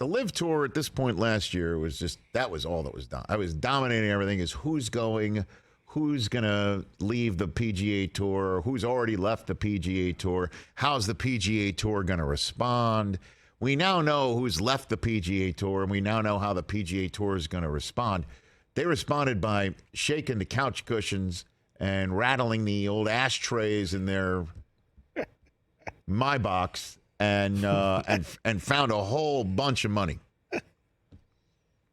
LIV Tour at this point last year was just, that was all that was done. I was dominating everything is who's going to leave the PGA Tour, who's already left the PGA Tour, how's the PGA Tour going to respond. We now know who's left the PGA Tour, and we now know how the PGA Tour is going to respond. They responded by shaking the couch cushions and rattling the old ashtrays in their my box and found a whole bunch of money.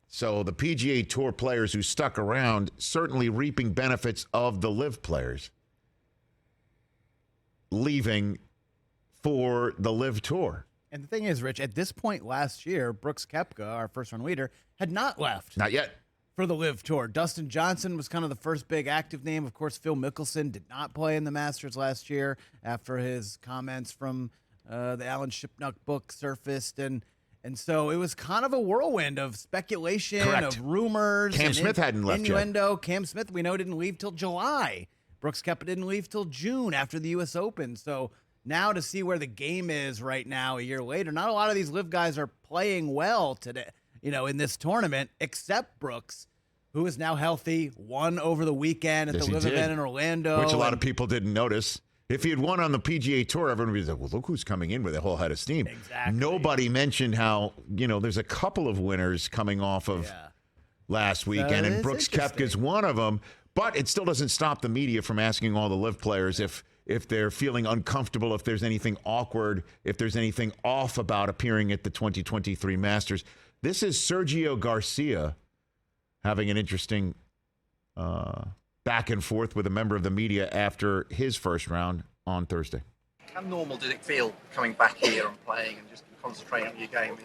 So the PGA Tour players who stuck around certainly reaping benefits of the LIV players leaving for the LIV Tour. And the thing is, Rich, at this point last year, Brooks Koepka, our first-round leader, had not left. Not yet. For the LIV Tour. Dustin Johnson was kind of the first big active name. Of course, Phil Mickelson did not play in the Masters last year after his comments from the Alan Shipnuck book surfaced. And so it was kind of a whirlwind of speculation, Correct. of rumors. Cam Smith hadn't left innuendo. yet. Cam Smith, we know, didn't leave till July. Brooks Koepka didn't leave till June after the U.S. Open. So now to see where the game is right now a year later, not a lot of these LIV guys are playing well today, in this tournament, except Brooks, who is now healthy, won over the weekend at the LIV event in Orlando. Which a lot of people didn't notice. If he had won on the PGA Tour, everyone would be like, well, look who's coming in with a whole head of steam. Exactly. Nobody mentioned how, there's a couple of winners coming off of last weekend, and Brooks Koepka's one of them. But it still doesn't stop the media from asking all the LIV players if they're feeling uncomfortable, if there's anything awkward, if there's anything off about appearing at the 2023 Masters. This is Sergio Garcia having an interesting back and forth with a member of the media after his first round on Thursday. How normal did it feel coming back here and playing and just concentrating on your game?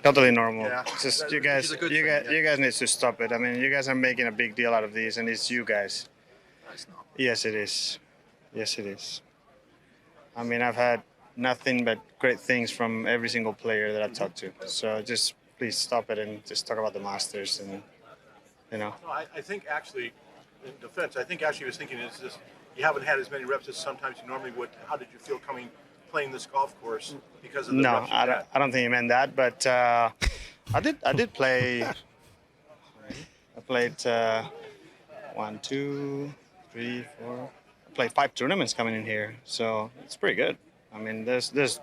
Totally normal. Yeah. Just you guys need to stop it. I mean, you guys are making a big deal out of these, and it's you guys. No, it's not. Yes, it is. Yes, it is. I mean, I've had nothing but great things from every single player that I've talked to. So just please stop it and just talk about the Masters and, No, I think actually, in defense, he was thinking is this, you haven't had as many reps as sometimes you normally would. How did you feel playing this golf course because of the reps you had? I don't think he meant that, but I did play. I played 1, 2, 3, 4. I played 5 tournaments coming in here, so it's pretty good. I mean, there's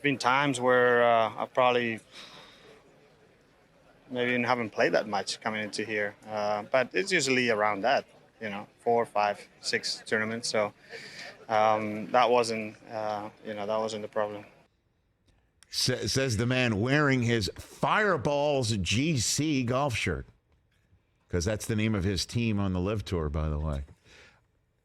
been times where I probably maybe even haven't played that much coming into here, but it's usually around that, 4, 5, 6 tournaments. So that wasn't the problem. Says the man wearing his Fireballs GC golf shirt, because that's the name of his team on the LIV Tour, by the way.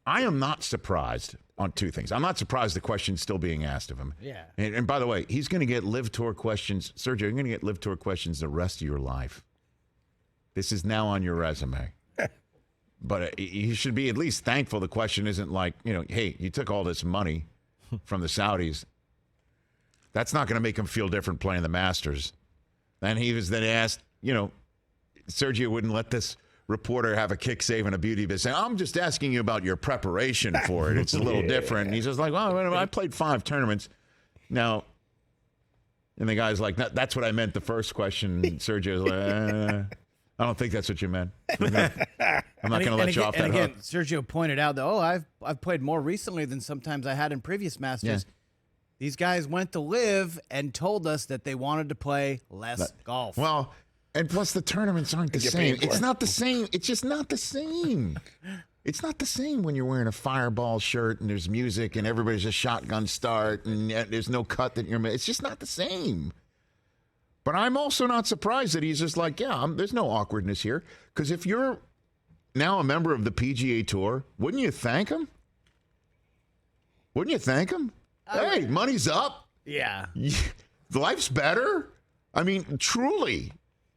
I am not surprised on two things. I'm not surprised the question's still being asked of him. Yeah. And by the way, he's going to get LIV Tour questions. Sergio, you're going to get LIV Tour questions the rest of your life. This is now on your resume. But you should be at least thankful the question isn't like, hey, you took all this money from the Saudis. That's not going to make him feel different playing the Masters. And he was then asked, Sergio wouldn't let this reporter have a kick save and a beauty, but saying, I'm just asking you about your preparation for it. It's a little different. And he's just like, well, I played 5 tournaments. Now, and the guy's like, that's what I meant the first question. Sergio's like, I don't think that's what you meant. I'm not going to let you off that and again, hook. Sergio pointed out that, I've played more recently than sometimes I had in previous Masters. Yeah. These guys went to LIV and told us that they wanted to play less golf. Well, and plus the tournaments aren't the same. It's not the same. It's just not the same. It's not the same when you're wearing a Fireball shirt and there's music and everybody's a shotgun start and there's no cut that you're. It's just not the same. But I'm also not surprised that he's just like, there's no awkwardness here. Because if you're now a member of the PGA Tour, wouldn't you thank him? Wouldn't you thank him? Hey, money's up. Yeah. Life's better. I mean, truly.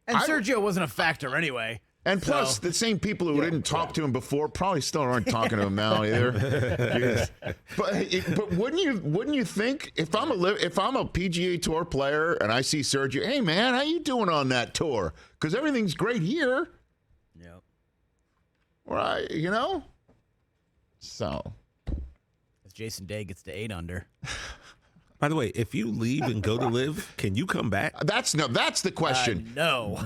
And Sergio wasn't a factor anyway. And plus, the same people who didn't talk to him before probably still aren't talking to him now either. But wouldn't you think if I'm a PGA Tour player and I see Sergio, hey man, how you doing on that tour? Because everything's great here. Yep. Right, So. As Jason Day gets to 8 under. By the way, if you leave and go to live, can you come back? That's the question. No.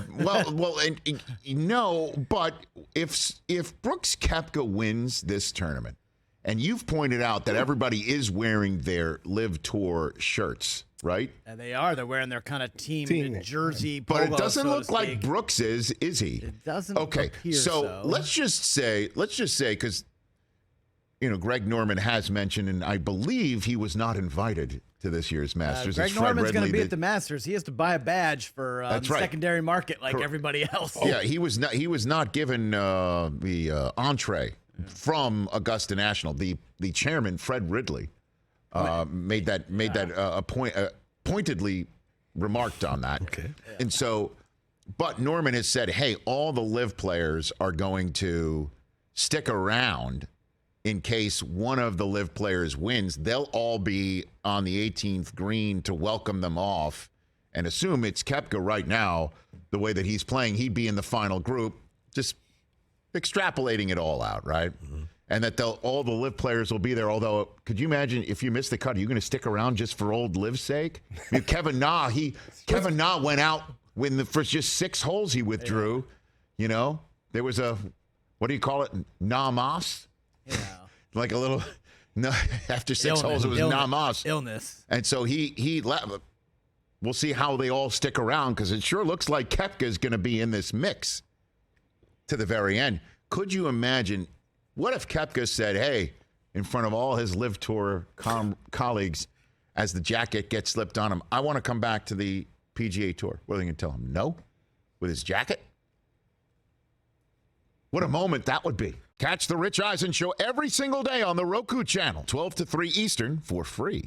No, but if Brooks Koepka wins this tournament, and you've pointed out that everybody is wearing their LIV Tour shirts, right? And they are. They're wearing their kind of team jersey. But it polo, doesn't so to look like speak. Brooks is he? It doesn't. Okay, appear so let's just say, because Greg Norman has mentioned, and I believe he was not invited to this year's Masters. Greg It's Fred Norman's going to Ridley be at the Masters. He has to buy a badge for That's the right. secondary market like everybody else. Yeah, he was not given the entree from Augusta National. The chairman, Fred Ridley, made that pointedly remarked on that. Okay. And so, but Norman has said, hey, all the LIV players are going to stick around in case one of the LIV players wins. They'll all be on the 18th green to welcome them off, and assume it's Koepka right now, the way that he's playing, he'd be in the final group, just extrapolating it all out, right? Mm-hmm. And that all the LIV players will be there. Although, could you imagine if you miss the cut, are you going to stick around just for old LIV's sake? I mean, Kevin Na went out for just 6 holes he withdrew. Yeah. There was a, what do you call it? Namas? Yeah. Like a little, no, after 6 holes, it was Namas. Illness. And so he left. We'll see how they all stick around, because it sure looks like Koepka is going to be in this mix to the very end. Could you imagine, what if Koepka said, hey, in front of all his LIV Tour colleagues, as the jacket gets slipped on him, I want to come back to the PGA Tour? What are they going to tell him? No? With his jacket? What a moment that would be. Catch the Rich Eisen Show every single day on the Roku channel, 12 to 3 Eastern, for free.